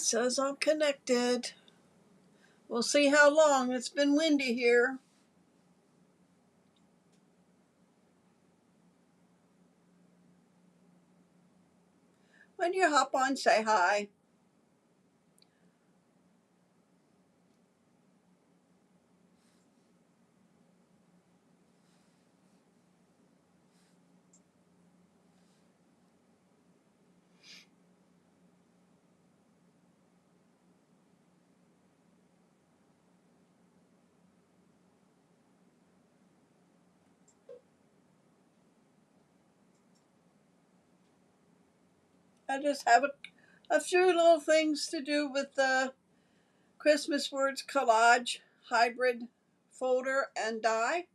says I'm connected. We'll see how long. It's been windy here. When you hop on, say hi. I just have a few little things to do with the Christmas Words Collage hybrid folder and die.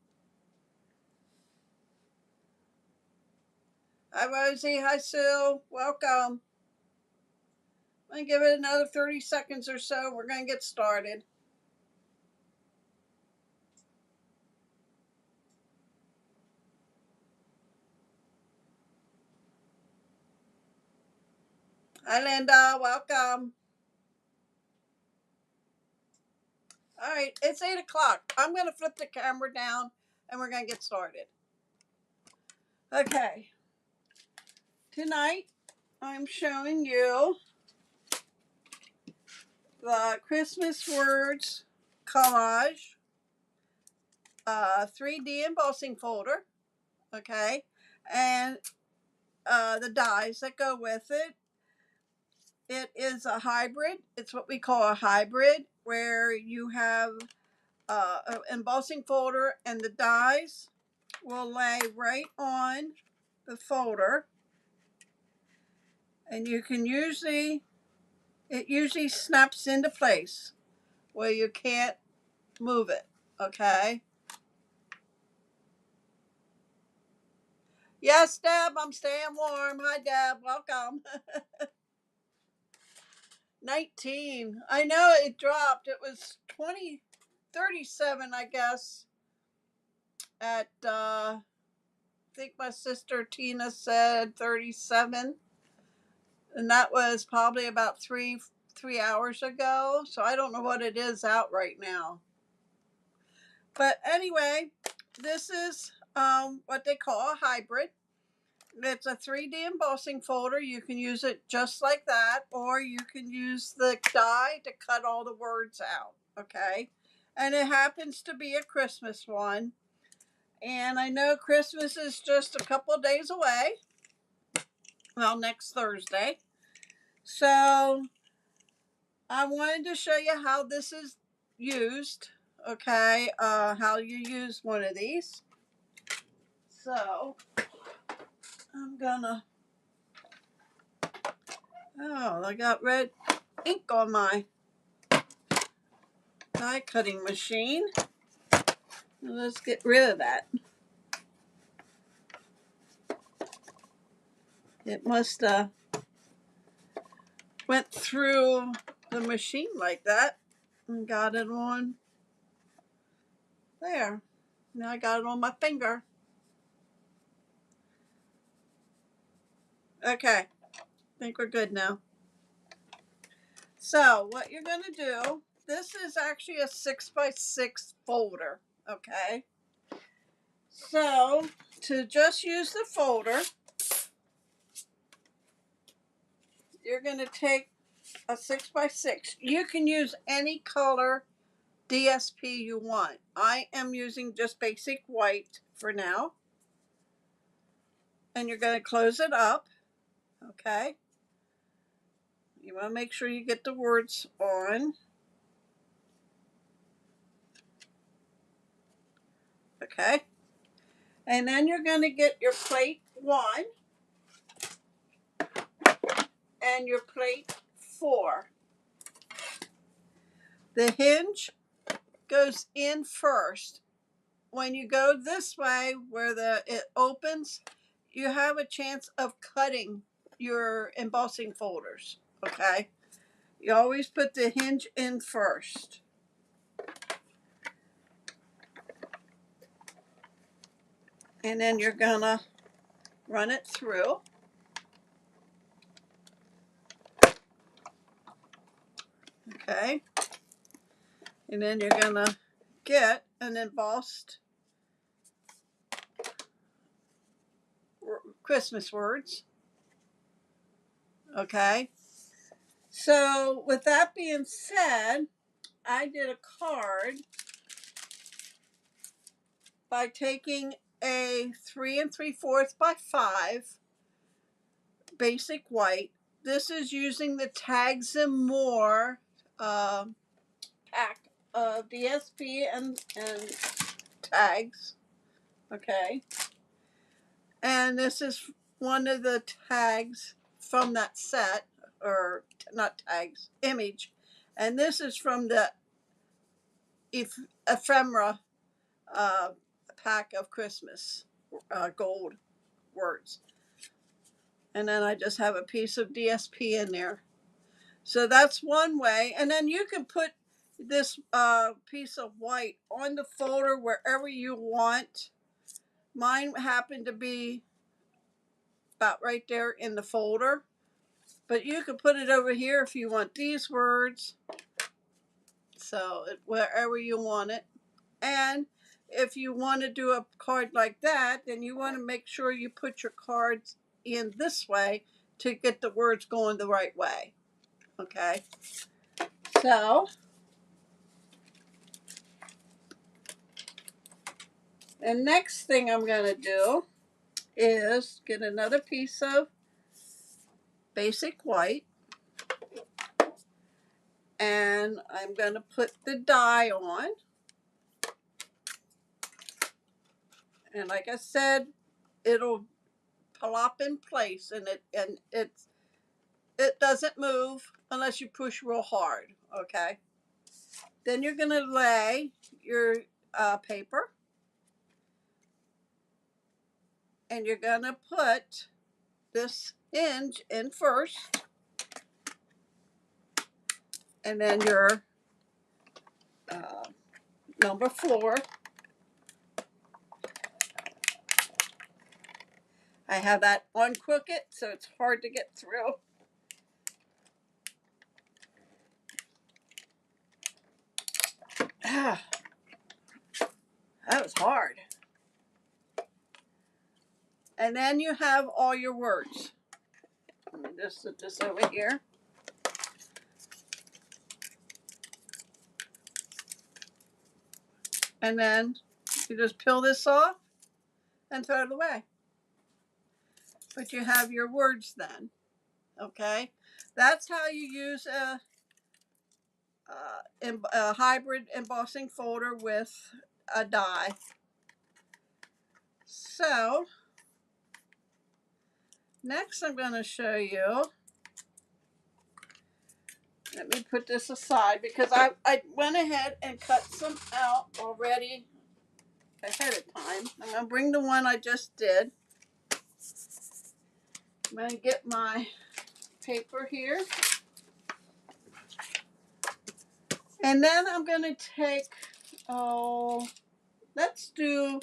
Hi Rosie, hi Sue, welcome. I'm going to give it another 30 seconds or so. We're going to get started. Hi Linda, welcome. All right, it's 8 o'clock. I'm going to flip the camera down and we're going to get started. Okay, tonight I'm showing you the Christmas Words Collage 3D embossing folder, okay, and the dies that go with it. It is a hybrid. It's what we call a hybrid, where you have an embossing folder and the dies will lay right on the folder, and you can it usually snaps into place where you can't move it, okay? Yes, Deb, I'm staying warm. Hi, Deb, welcome. 19. I know it dropped. It was 37, I guess, at, I think my sister Tina said 37. And that was probably about three hours ago. So I don't know what it is out right now. But anyway, this is what they call a hybrid. It's a 3D embossing folder. You can use it just like that, or you can use the die to cut all the words out, okay? And it happens to be a Christmas one. And I know Christmas is just a couple of days away. Well, next Thursday. So I wanted to show you how this is used, okay? How you use one of these. So I'm gonna, oh, I got red ink on my die cutting machine. Let's get rid of that. It must went through the machine like that and got it on there. Now I got it on my finger. Okay, I think we're good now. So what you're going to do, this is actually a 6x6 folder, okay? So to just use the folder, you're going to take a 6x6. You can use any color DSP you want. I am using just basic white for now. And you're going to close it up, okay? You want to make sure you get the words on. Okay? And then you're going to get your plate 1 and your plate 4. The hinge goes in first. When you go this way where it opens, you have a chance of cutting your embossing folders, okay? You always put the hinge in first. And then you're gonna run it through. Okay. And then you're going to get an embossed Christmas words. Okay. So with that being said, I did a card by taking a 3 3/4 by 5 basic white. This is using the Tags and More pack of DSP and tags. Okay. And this is one of the tags from that set, or not tags, image. And this is from the ephemera pack of Christmas gold words. And then I just have a piece of DSP in there. So that's one way. And then you can put this piece of white on the folder wherever you want. Mine happened to be about right there in the folder. But you can put it over here if you want these words. So wherever you want it. And if you want to do a card like that, then you want to make sure you put your cards in this way to get the words going the right way. Okay. So, the next thing I'm going to do is get another piece of basic white. And I'm going to put the die on. And like I said, it'll plop in place, and it doesn't move unless you push real hard. Okay. Then you're going to lay your paper, and you're going to put this hinge in first, and then your number 4. I have that on crooked, so it's hard to get through. Ah, that was hard. And then you have all your words. Let me just put this over here. And then you just peel this off and throw it away. But you have your words then. Okay? That's how you use a hybrid embossing folder with a die. So, next I'm going to show you. Let me put this aside because I went ahead and cut some out already ahead of time. I'm going to bring the one I just did. I'm going to get my paper here. And then I'm going to take, let's do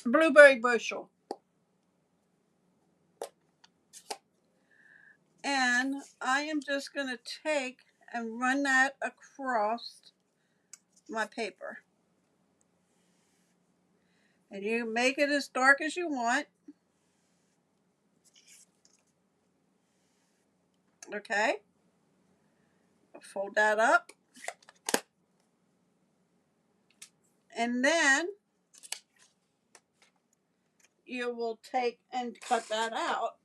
blueberry bushel. And I am just going to take and run that across my paper. And you make it as dark as you want. Okay. Fold that up. And then you will take and cut that out.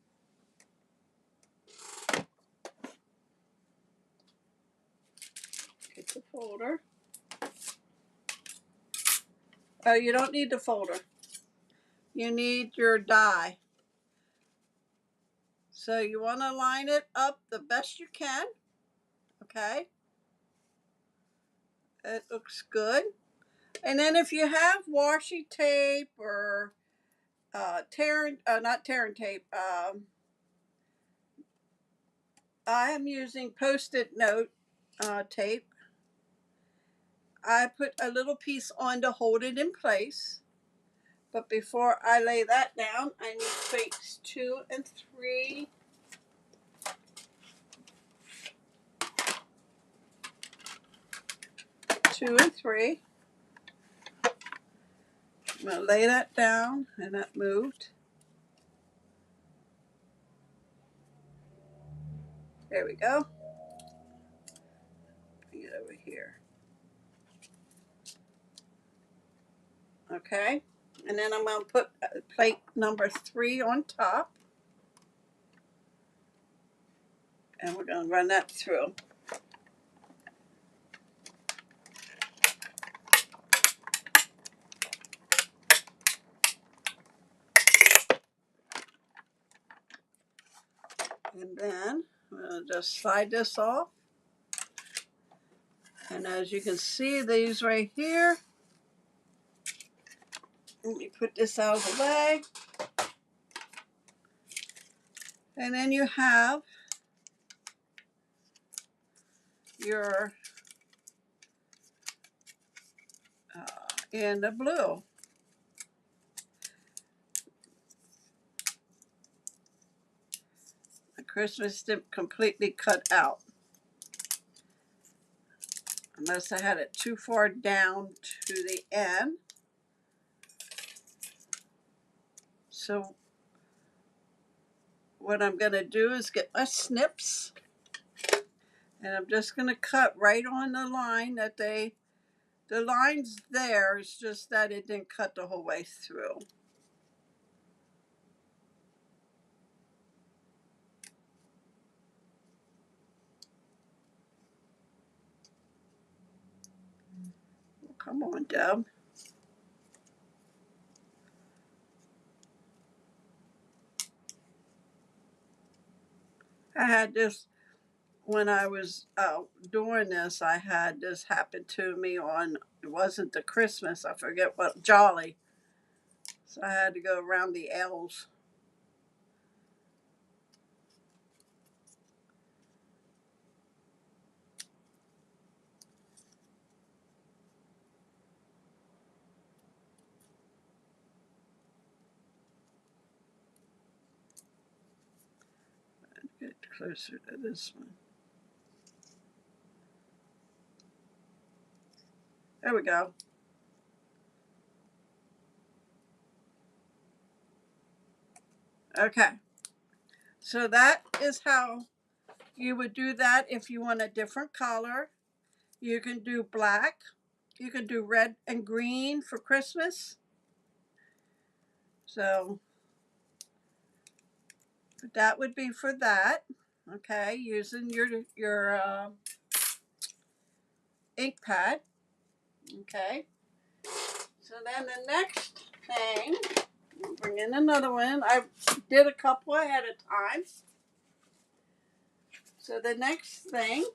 Get the folder. Oh, you don't need the folder. You need your die. So you want to line it up the best you can. Okay. It looks good. And then if you have washi tape or not tearing tape, I am using Post-it note tape. I put a little piece on to hold it in place. But before I lay that down, I need plates 2 and 3. 2 and 3. I'm going to lay that down, and that moved. There we go. Bring it over here. Okay, and then I'm going to put plate number 3 on top. And we're going to run that through. And then I'm going to just slide this off. And as you can see, these right here, let me put this out of the way. And then you have your in the blue. The Christmas stamp completely cut out. Unless I had it too far down to the end. So what I'm going to do is get my snips. And I'm just going to cut right on the line that the line's there. It's just that it didn't cut the whole way through. Come on, Deb. I had this when I was doing this. I had this happen to me on, it wasn't the Christmas, I forget what, Jolly. So I had to go around the L's. Get closer to this one. There we go. Okay. So that is how you would do that if you want a different color. You can do black. You can do red and green for Christmas. So that would be for that. Okay, using your ink pad. Okay. So then the next thing, I'll bring in another one. I did a couple ahead of time. So the next thing,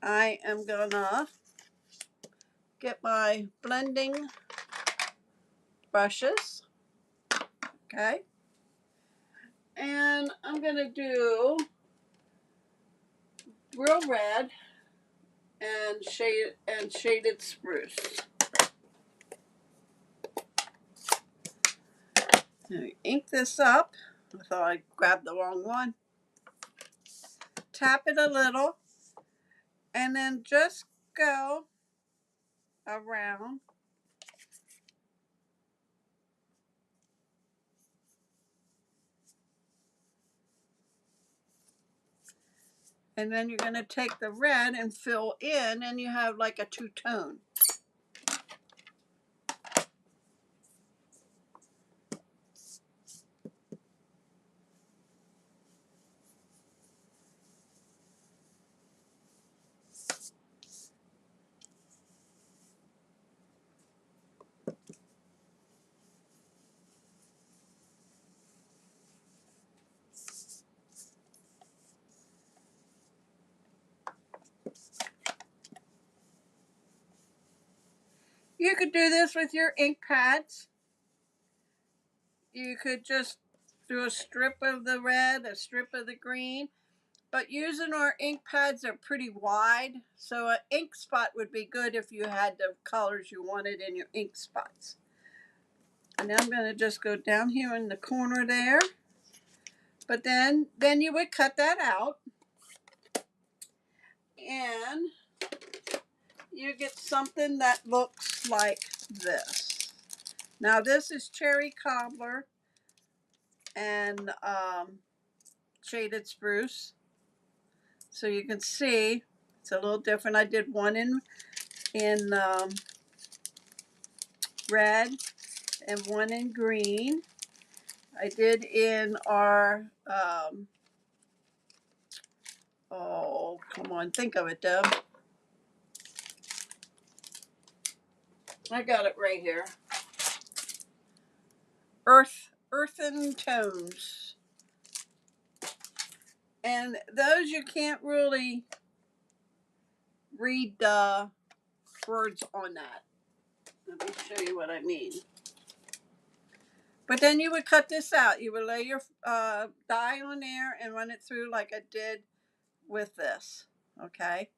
I am gonna get my blending brushes. Okay. And I'm gonna do real red and shaded spruce. Now ink this up. I thought I grabbed the wrong one. Tap it a little and then just go around. And then you're going to take the red and fill in, and you have like a two-tone. You could do this with your ink pads. You could just do a strip of the red, a strip of the green. But using our ink pads are pretty wide, so an ink spot would be good if you had the colors you wanted in your ink spots. And I'm going to just go down here in the corner there. But then you would cut that out. end, you get something that looks like this. Now this is cherry cobbler and shaded spruce. So you can see it's a little different. I did one in red and one in green. I did in our, oh, come on, think of it, Deb. I got it right here. Earthen tones. And those you can't really read the words on that. Let me show you what I mean. But then you would cut this out. You would lay your dye on there and run it through like I did with this. Okay.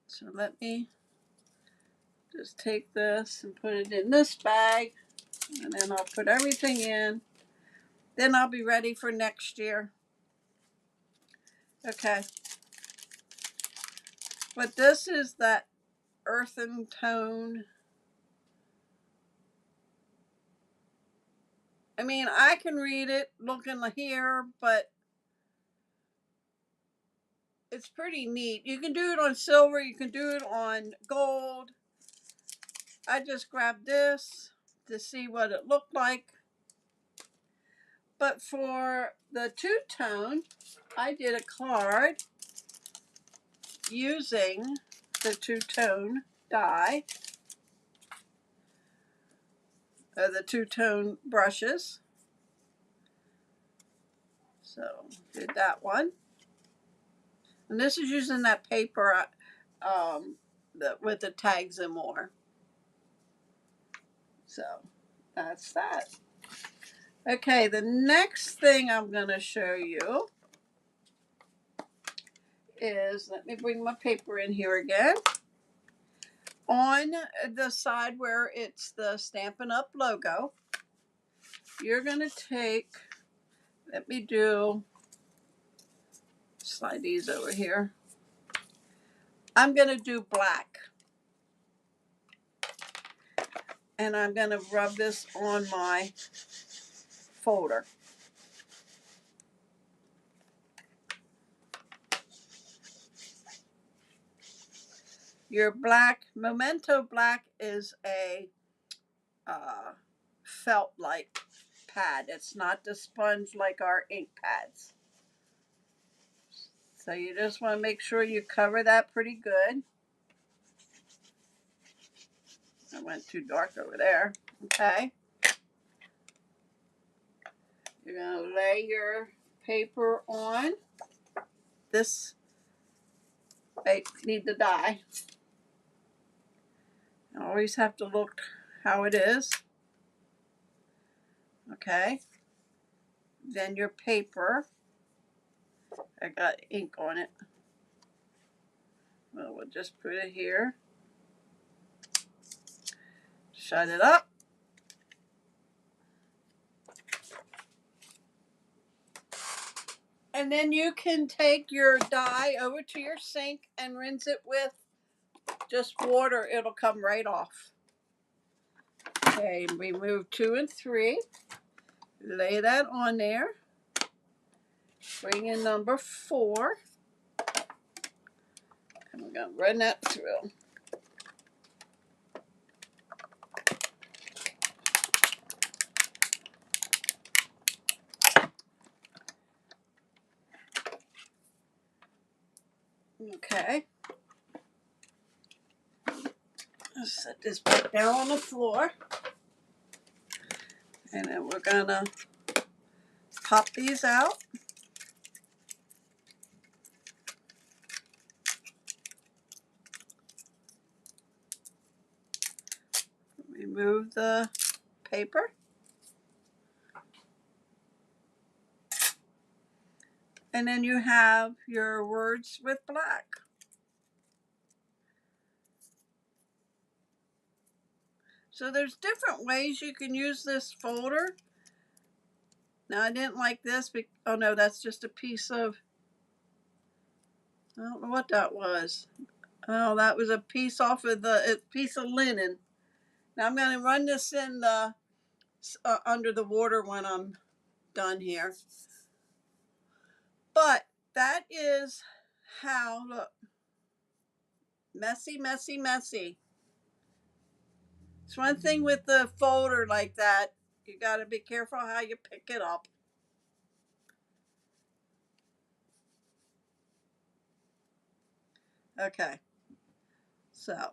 So let me just take this and put it in this bag. And then I'll put everything in. Then I'll be ready for next year. Okay. But this is that earthen tone. I mean, I can read it looking here, but it's pretty neat. You can do it on silver. You can do it on gold. I just grabbed this to see what it looked like. But for the two-tone, I did a card using the two-tone die, the two-tone brushes. So did that one. And this is using that paper with the tags and more. So that's that. Okay, the next thing I'm going to show you is, let me bring my paper in here again. On the side where it's the Stampin' Up! Logo, you're going to take, let me slide these over here. I'm going to do black. And I'm going to rub this on my folder. Your black, Memento Black is a felt-like pad. It's not the sponge like our ink pads. So you just want to make sure you cover that pretty good. I went too dark over there. Okay. You're going to lay your paper on. This, I need the die. You always have to look how it is. Okay. Then your paper. I got ink on it. Well, we'll just put it here. Shut it up. And then you can take your dye over to your sink and rinse it with just water. It'll come right off. Okay, remove 2 and 3. Lay that on there. Bring in number 4. And we're going to run that through. Okay. Let's set this back down on the floor. And then we're going to pop these out. Remove the paper. And then you have your words with black. So there's different ways you can use this folder. Now I didn't like this, oh no, that's just a piece of I don't know what that was. Oh, that was a piece off of a piece of linen. Now I'm going to run this in the under the water when I'm done here. But that is how, look, messy, messy, messy. It's one thing with the folder like that. You got to be careful how you pick it up. Okay. So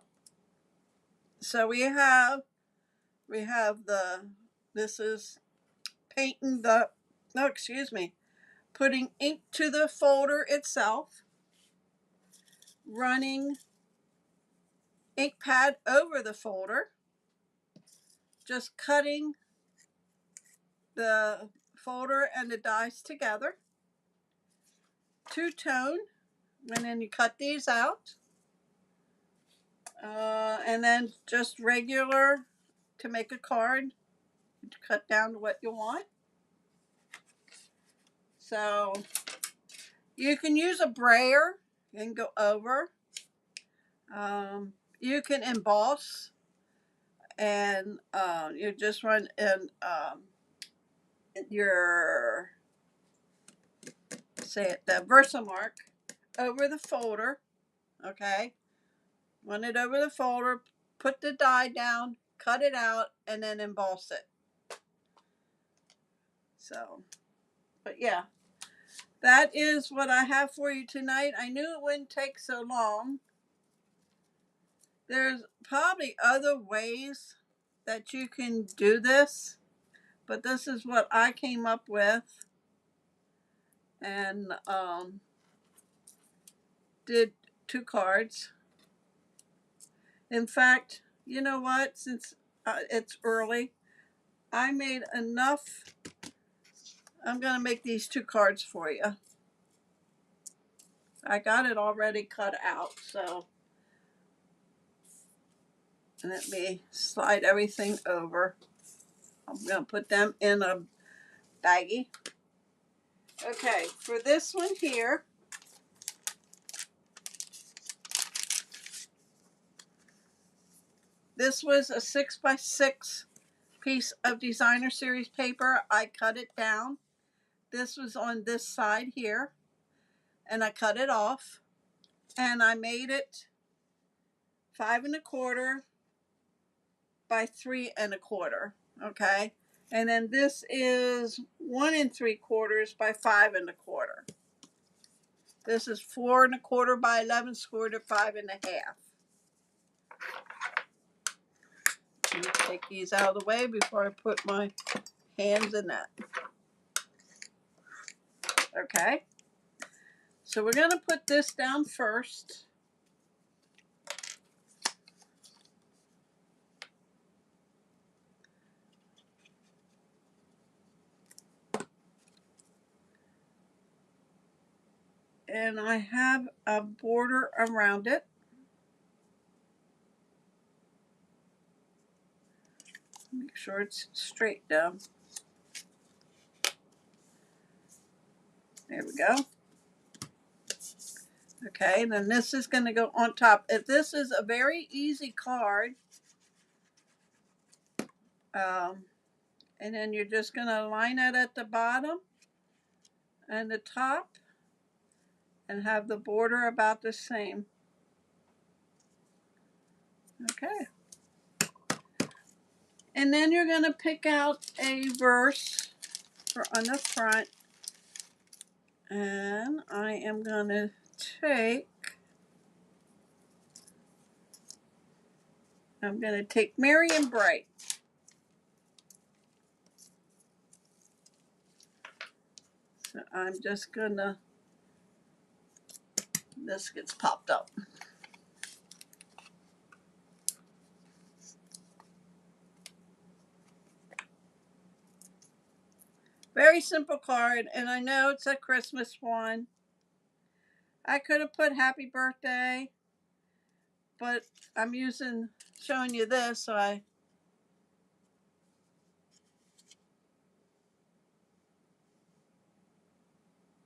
we have this is painting the, no, excuse me, putting ink to the folder itself, running ink pad over the folder, just cutting the folder and the dies together, two-tone, and then you cut these out, and then just regular to make a card, cut down to what you want. So you can use a brayer and go over. You can emboss, and you just run in your, say it, the Versamark over the folder. Okay, run it over the folder, put the die down, cut it out, and then emboss it. So, but yeah, that is what I have for you tonight. I knew it wouldn't take so long. There's probably other ways that you can do this, but this is what I came up with, and did 2 cards. In fact, you know what? Since it's early, I made enough. I'm going to make these 2 cards for you. I got it already cut out, so let me slide everything over. I'm going to put them in a baggie. Okay, for this one here, this was a 6x6 piece of designer series paper. I cut it down. This was on this side here, and I cut it off, and I made it 5 1/4 by 3 1/4. Okay, and then this is 1 3/4 by 5 1/4. This is 4 1/4 by 11 square to 5 1/2. Let me take these out of the way before I put my hands in that. Okay, so we're going to put this down first. And I have a border around it. Make sure it's straight down. There we go. Okay, and then this is going to go on top. If this is a very easy card, and then you're just going to line it at the bottom and the top and have the border about the same. Okay. And then you're going to pick out a verse for on the front. And I am going to take Merry and Bright. So I'm just going to, this gets popped up. Very simple card, and I know it's a Christmas one. I could have put happy birthday, but I'm showing you this, so I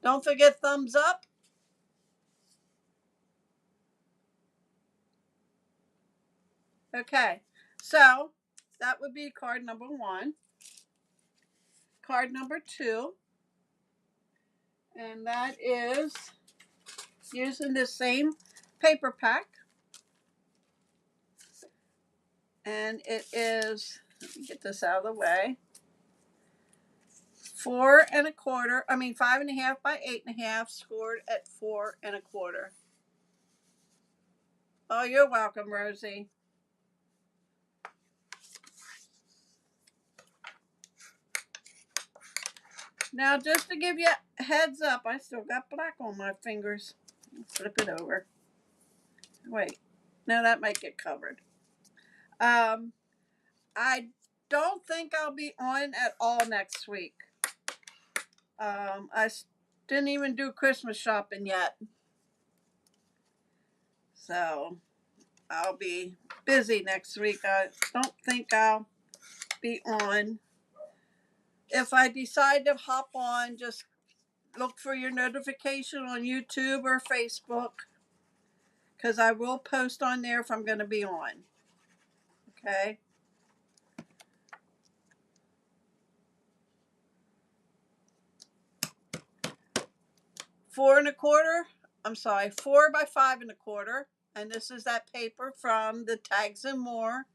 don't forget thumbs up. Okay, so that would be card number 1. Card number 2, and that is using the same paper pack, and it is, let me get this out of the way, 4 1/4. I mean 5 1/2 by 8 1/2, scored at 4 1/4. Oh, you're welcome, Rosie. Now, just to give you a heads up, I still got black on my fingers. Flip it over. Wait, no, that might get covered. I don't think I'll be on at all next week. I didn't even do Christmas shopping yet. So I'll be busy next week. I don't think I'll be on. If I decide to hop on, just look for your notification on YouTube or Facebook, because I will post on there if I'm going to be on. Okay. Four and a quarter. I'm sorry, 4 by 5 1/4. And this is that paper from the Tags and More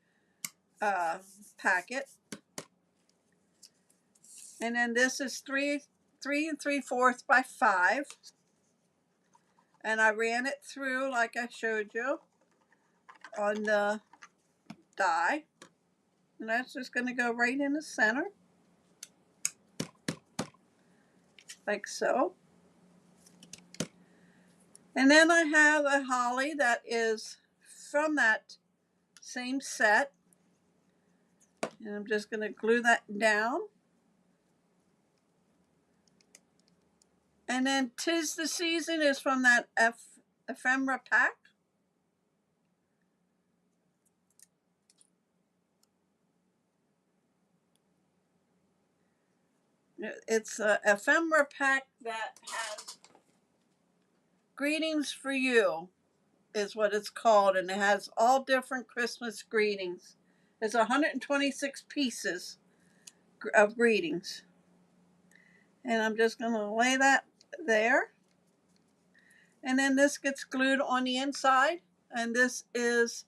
packet. And then this is 3 3 3/4 by 5. And I ran it through like I showed you on the die. And that's just going to go right in the center. Like so. And then I have a holly that is from that same set. And I'm just going to glue that down. And then 'Tis the Season is from that ephemera pack. It's an ephemera pack that has Greetings for You is what it's called, and it has all different Christmas greetings. There's 126 pieces of greetings. And I'm just going to lay that there. And then this gets glued on the inside, and this is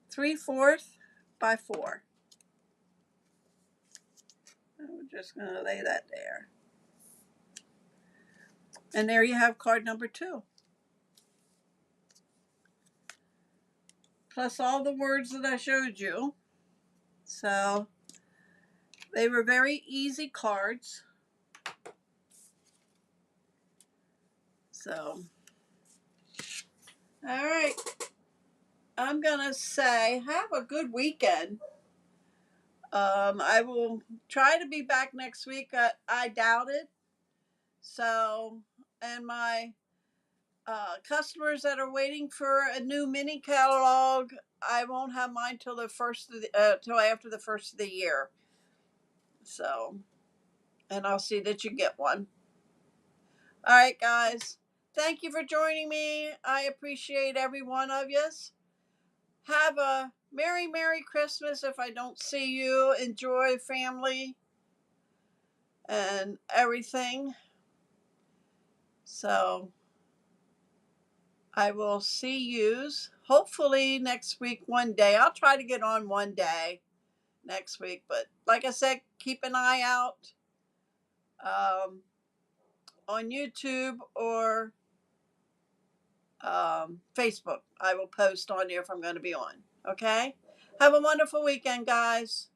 3/4 by 4. I'm just going to lay that there. And there you have card number 2. Plus all the words that I showed you. So they were very easy cards. So, all right. I'm going to say have a good weekend. I will try to be back next week. I doubt it. So, and my customers that are waiting for a new mini catalog, I won't have mine till the till after the first of the year. So, and I'll see that you get one. All right, guys. Thank you for joining me. I appreciate every one of you. Have a Merry, Merry Christmas if I don't see you. Enjoy family and everything. So I will see yous hopefully next week one day. I'll try to get on one day next week. But like I said, keep an eye out on YouTube or Facebook. I will post on there if I'm going to be on. Okay? Have a wonderful weekend, guys.